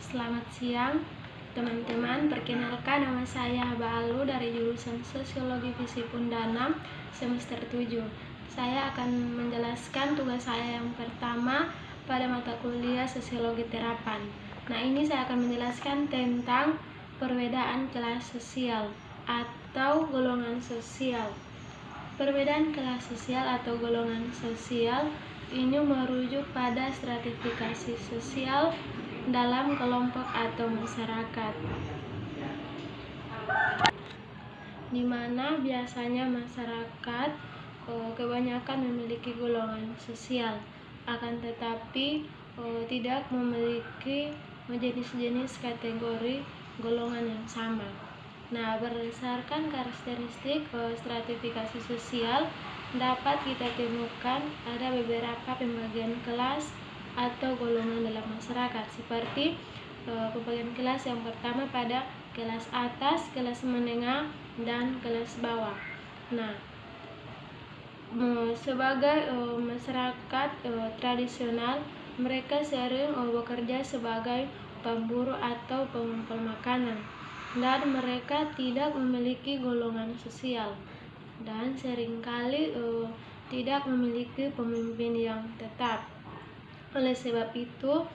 Selamat siang teman-teman, perkenalkan nama saya Balu dari jurusan Sosiologi Visip Undanam semester 7. Saya akan menjelaskan tugas saya yang pertama pada mata kuliah Sosiologi Terapan. Nah, ini saya akan menjelaskan tentang perbedaan kelas sosial atau golongan sosial. Perbedaan kelas sosial atau golongan sosial ini merujuk pada stratifikasi sosial dalam kelompok atau masyarakat, di mana biasanya masyarakat kebanyakan memiliki golongan sosial, akan tetapi tidak memiliki jenis-jenis kategori golongan yang sama. Nah, berdasarkan karakteristik stratifikasi sosial dapat kita temukan ada beberapa pembagian kelas atau golongan dalam masyarakat, seperti pembagian kelas yang pertama pada kelas atas, kelas menengah, dan kelas bawah. Nah, sebagai masyarakat tradisional, mereka sering bekerja sebagai pemburu atau pengumpul makanan, dan mereka tidak memiliki golongan sosial dan seringkali tidak memiliki pemimpin yang tetap. Oleh sebab itu,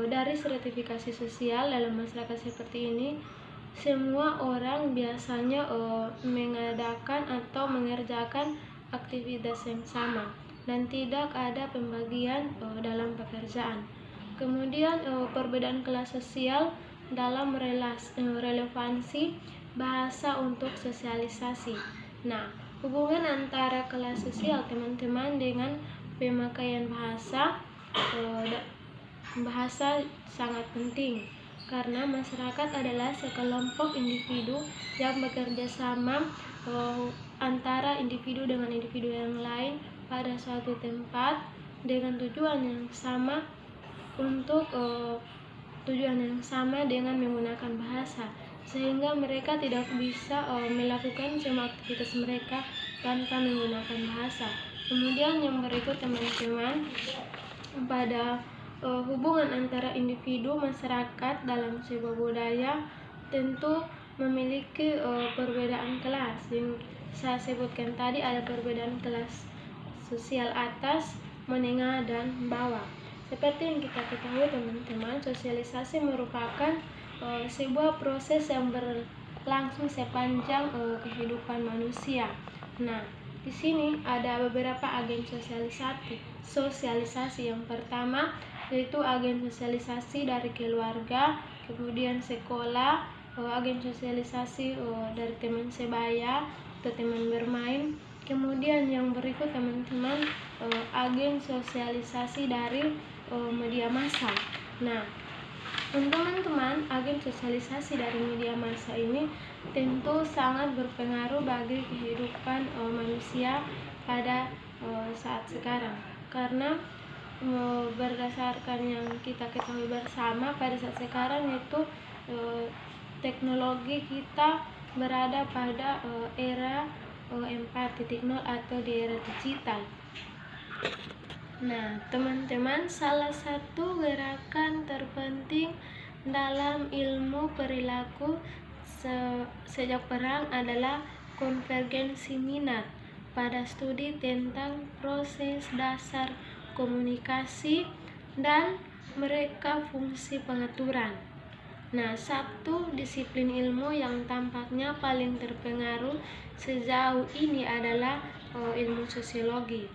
dari stratifikasi sosial dalam masyarakat seperti ini, semua orang biasanya mengadakan atau mengerjakan aktivitas yang sama dan tidak ada pembagian dalam pekerjaan. Kemudian perbedaan kelas sosial dalam relevansi bahasa untuk sosialisasi. Nah, hubungan antara kelas sosial teman-teman dengan pemakaian bahasa sangat penting, karena masyarakat adalah sekelompok individu yang bekerja sama antara individu dengan individu yang lain pada suatu tempat dengan tujuan yang sama dengan menggunakan bahasa, sehingga mereka tidak bisa melakukan semua aktivitas mereka tanpa menggunakan bahasa. Kemudian yang berikut teman-teman, pada hubungan antara individu masyarakat dalam sebuah budaya tentu memiliki perbedaan kelas. Yang saya sebutkan tadi ada perbedaan kelas sosial atas, menengah, dan bawah. Seperti yang kita ketahui teman-teman, sosialisasi merupakan sebuah proses yang berlangsung sepanjang kehidupan manusia. Nah, di sini ada beberapa agen sosialisasi. Yang pertama yaitu agen sosialisasi dari keluarga, kemudian sekolah, agen sosialisasi dari teman sebaya atau teman bermain. Kemudian yang berikut teman-teman, agen sosialisasi dari media massa. Nah, teman-teman, agen sosialisasi dari media massa ini tentu sangat berpengaruh bagi kehidupan manusia pada saat sekarang, karena berdasarkan yang kita ketahui bersama pada saat sekarang itu teknologi kita berada pada era 4.0 atau di era digital. Nah, teman-teman, salah satu gerakan terpenting dalam ilmu perilaku sejak perang adalah konvergensi minat pada studi tentang proses dasar komunikasi dan mereka fungsi pengaturan. Nah, satu disiplin ilmu yang tampaknya paling terpengaruh sejauh ini adalah ilmu sosiologi.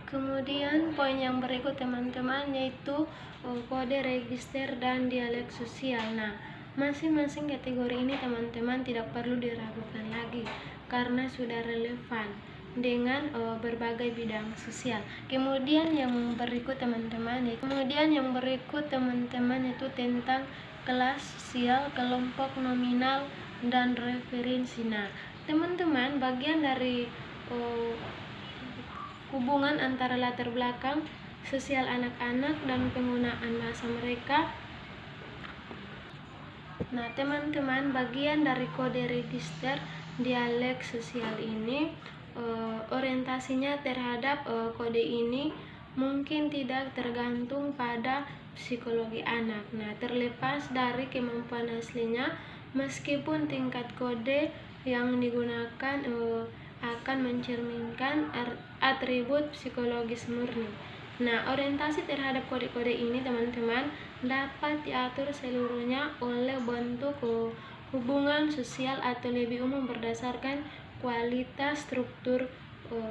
Kemudian poin yang berikut teman-teman yaitu kode register dan dialek sosial. Nah, masing-masing kategori ini teman-teman tidak perlu diragukan lagi karena sudah relevan dengan berbagai bidang sosial. Kemudian yang berikut teman-teman itu tentang kelas sosial, kelompok nominal, dan referensi. Nah, teman-teman, bagian dari hubungan antara latar belakang sosial anak-anak dan penggunaan bahasa mereka. Nah, teman-teman, bagian dari kode register dialek sosial ini orientasinya terhadap kode ini mungkin tidak tergantung pada psikologi anak. Nah, terlepas dari kemampuan aslinya, meskipun tingkat kode yang digunakan akan mencerminkan atribut psikologis murni. Nah, orientasi terhadap kode-kode ini, teman-teman, dapat diatur seluruhnya oleh bentuk hubungan sosial atau lebih umum berdasarkan kualitas struktur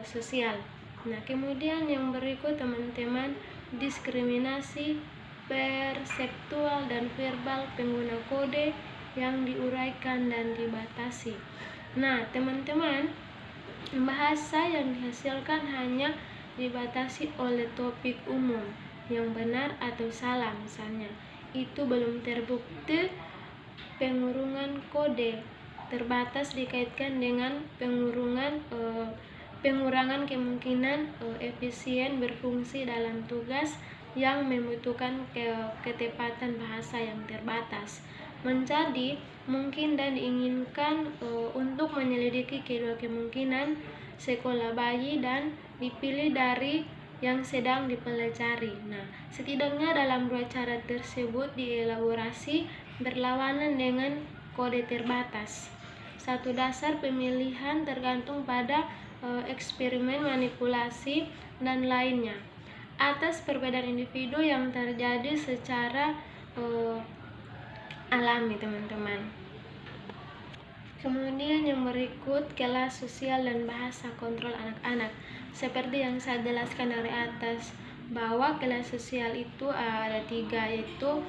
sosial. Nah, kemudian yang berikut, teman-teman, diskriminasi perseptual dan verbal pengguna kode yang diuraikan dan dibatasi. Nah, teman-teman, bahasa yang dihasilkan hanya dibatasi oleh topik umum yang benar atau salah, misalnya itu belum terbukti. Pengurungan kode terbatas dikaitkan dengan pengurangan kemungkinan efisien berfungsi dalam tugas yang membutuhkan ketepatan bahasa yang terbatas. Menjadi mungkin dan diinginkan untuk menyelidiki kedua kemungkinan sekolah bayi dan dipilih dari yang sedang dipelajari. Nah, setidaknya dalam dua cara tersebut dielaborasi berlawanan dengan kode terbatas. Satu dasar pemilihan tergantung pada eksperimen manipulasi dan lainnya atas perbedaan individu yang terjadi secara alami, teman-teman. Kemudian yang berikut, kelas sosial dan bahasa kontrol anak-anak. Seperti yang saya jelaskan dari atas, bahwa kelas sosial itu ada 3, yaitu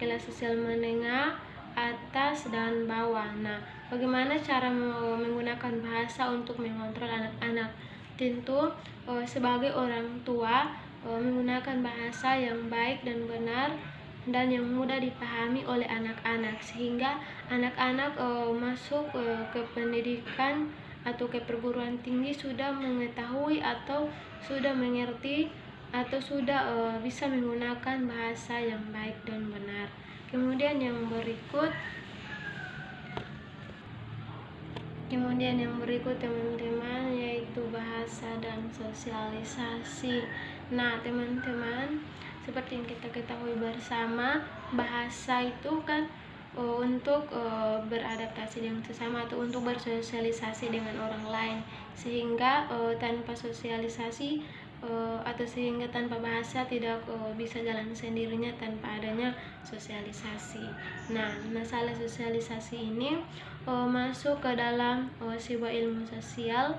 kelas sosial menengah, atas, dan bawah. Nah, bagaimana cara menggunakan bahasa untuk mengontrol anak-anak? Tentu sebagai orang tua menggunakan bahasa yang baik dan benar dan yang mudah dipahami oleh anak-anak, sehingga anak-anak masuk ke pendidikan atau ke perguruan tinggi sudah mengetahui atau sudah mengerti atau sudah bisa menggunakan bahasa yang baik dan benar. Kemudian yang berikut, teman-teman, yaitu bahasa dan sosialisasi. Nah, teman-teman, seperti yang kita ketahui bersama, bahasa itu kan untuk beradaptasi dengan sesama atau untuk bersosialisasi dengan orang lain, sehingga tanpa sosialisasi atau sehingga tanpa bahasa tidak bisa jalan sendirinya tanpa adanya sosialisasi. Nah, masalah sosialisasi ini masuk ke dalam sebuah ilmu sosial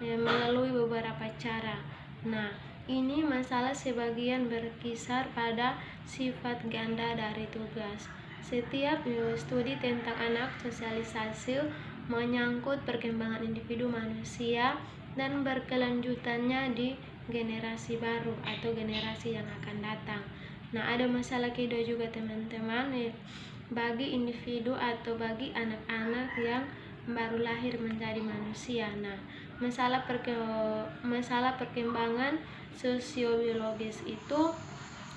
melalui beberapa cara. Nah, ini masalah sebagian berkisar pada sifat ganda dari tugas. Setiap studi tentang anak sosialisasi menyangkut perkembangan individu manusia dan berkelanjutannya di generasi baru atau generasi yang akan datang. Nah, ada masalah kedua juga, teman-teman, bagi individu atau bagi anak-anak yang baru lahir menjadi manusia. Nah, masalah perkembangan sosiobiologis itu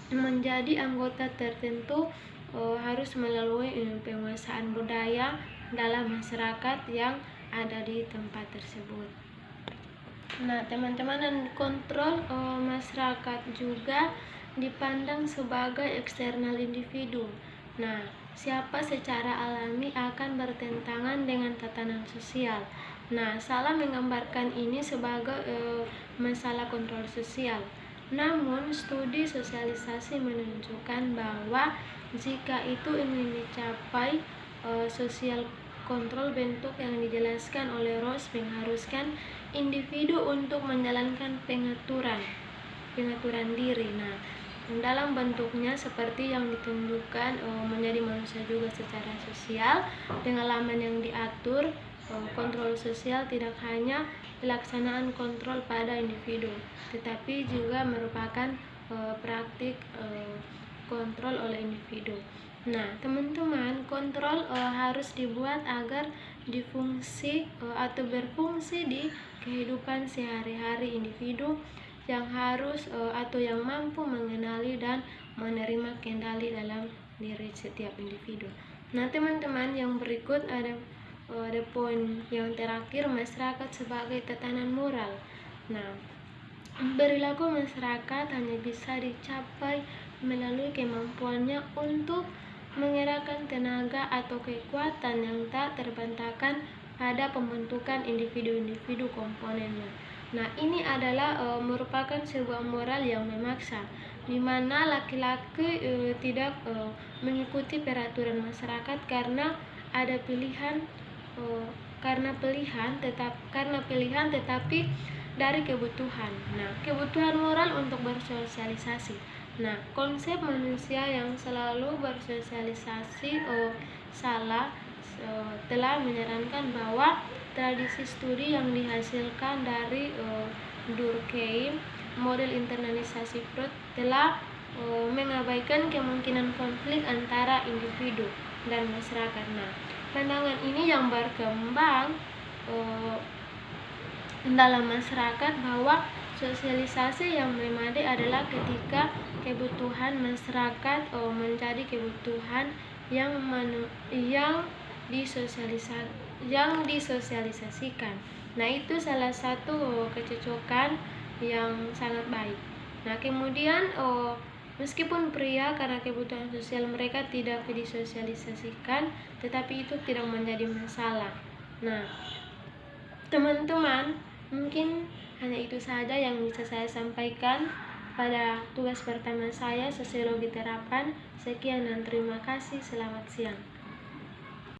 menjadi anggota tertentu harus melalui penguasaan budaya dalam masyarakat yang ada di tempat tersebut. Nah, teman-teman, dan kontrol masyarakat juga dipandang sebagai eksternal individu. Nah, siapa secara alami akan bertentangan dengan tatanan sosial. Nah, salah menggambarkan ini sebagai masalah kontrol sosial. Namun, studi sosialisasi menunjukkan bahwa jika itu ingin dicapai sosial kontrol, bentuk yang dijelaskan oleh Ross mengharuskan individu untuk menjalankan pengaturan diri. Nah, dalam bentuknya seperti yang ditunjukkan menjadi manusia juga secara sosial, pengalaman yang diatur. Kontrol sosial tidak hanya pelaksanaan kontrol pada individu, tetapi juga merupakan praktik kontrol oleh individu. Nah, teman-teman, kontrol harus dibuat agar atau berfungsi di kehidupan sehari-hari individu yang harus atau yang mampu mengenali dan menerima kendali dalam diri setiap individu. Nah, teman-teman, yang berikut ada poin yang terakhir, masyarakat sebagai tatanan moral. Nah, Perilaku masyarakat hanya bisa dicapai melalui kemampuannya untuk mengerahkan tenaga atau kekuatan yang tak terbantahkan pada pembentukan individu-individu komponennya. Nah, ini adalah merupakan sebuah moral yang memaksa, di mana laki-laki tidak mengikuti peraturan masyarakat karena ada pilihan, karena pilihan tetapi dari kebutuhan. Nah, kebutuhan moral untuk bersosialisasi. Nah, konsep manusia yang selalu bersosialisasi salah telah menyarankan bahwa tradisi studi yang dihasilkan dari Durkheim, model internalisasi Freud, telah mengabaikan kemungkinan konflik antara individu dan masyarakat. Nah, pandangan ini yang berkembang dalam masyarakat bahwa sosialisasi yang memadai adalah ketika kebutuhan masyarakat menjadi kebutuhan yang disosialisasikan. Nah, itu salah satu kecocokan yang sangat baik. Nah, kemudian meskipun pria karena kebutuhan sosial mereka tidak disosialisasikan, tetapi itu tidak menjadi masalah. Nah, teman-teman, mungkin hanya itu saja yang bisa saya sampaikan pada tugas pertama saya, sosiologi terapan. Sekian dan terima kasih. Selamat siang.